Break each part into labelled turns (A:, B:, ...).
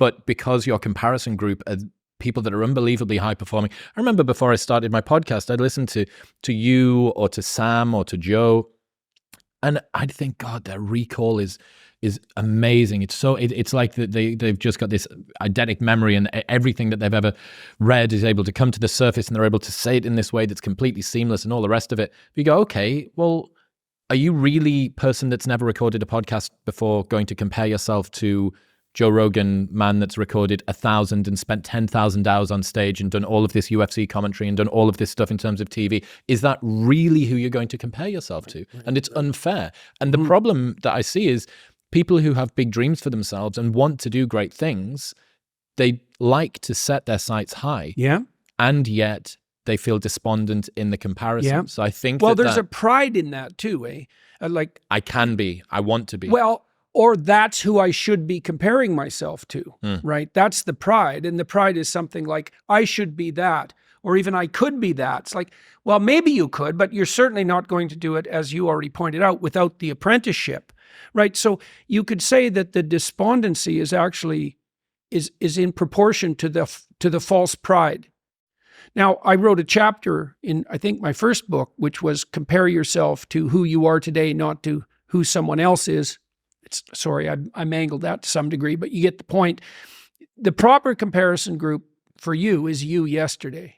A: but because your comparison group are people that are unbelievably high performing. I remember before I started my podcast, I'd listen to you or to Sam or to Joe, and I'd think, God, their recall is amazing. It's so it's like they've just got this eidetic memory, and everything that they've ever read is able to come to the surface, and they're able to say it in this way that's completely seamless and all the rest of it. You go, okay, well, are you really a person that's never recorded a podcast before going to compare yourself to Joe Rogan, man that's recorded 1,000 and spent 10,000 hours on stage and done all of this UFC commentary and done all of this stuff in terms of TV? Is that really who you're going to compare yourself to? And it's unfair. And the problem that I see is people who have big dreams for themselves and want to do great things, they like to set their sights high.
B: Yeah.
A: And yet they feel despondent in the comparison.
B: Yeah.
A: So I think
B: there's a pride in that too, eh? Like
A: I can be, I want to be.
B: Well, or that's who I should be comparing myself to, right? That's the pride. And the pride is something like, I should be that, or even I could be that. It's like, well, maybe you could, but you're certainly not going to do it, as you already pointed out, without the apprenticeship, right? So you could say that the despondency is actually, is in proportion to the false pride. Now, I wrote a chapter in, I think, my first book, which was compare yourself to who you are today, not to who someone else is. Sorry, I mangled that to some degree, but you get the point. The proper comparison group for you is you yesterday,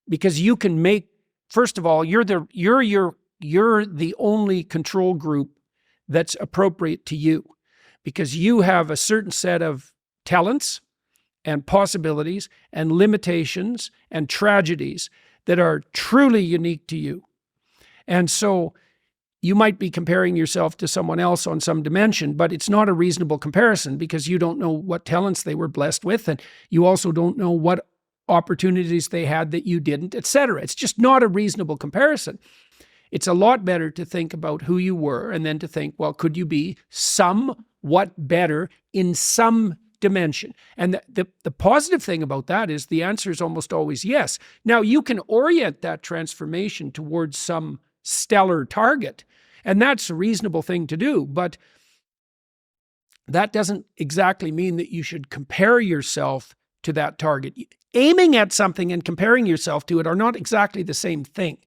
B: because you can make. First of all, you're the only control group that's appropriate to you, because you have a certain set of talents and possibilities and limitations and tragedies that are truly unique to you, and so. You might be comparing yourself to someone else on some dimension, but it's not a reasonable comparison, because you don't know what talents they were blessed with, and you also don't know what opportunities they had that you didn't, etc. It's just not a reasonable comparison. It's a lot better to think about who you were and then to think, well, could you be somewhat better in some dimension? And the positive thing about that is the answer is almost always yes. Now, you can orient that transformation towards some stellar target, and that's a reasonable thing to do, but that doesn't exactly mean that you should compare yourself to that target. Aiming at something and comparing yourself to it are not exactly the same thing.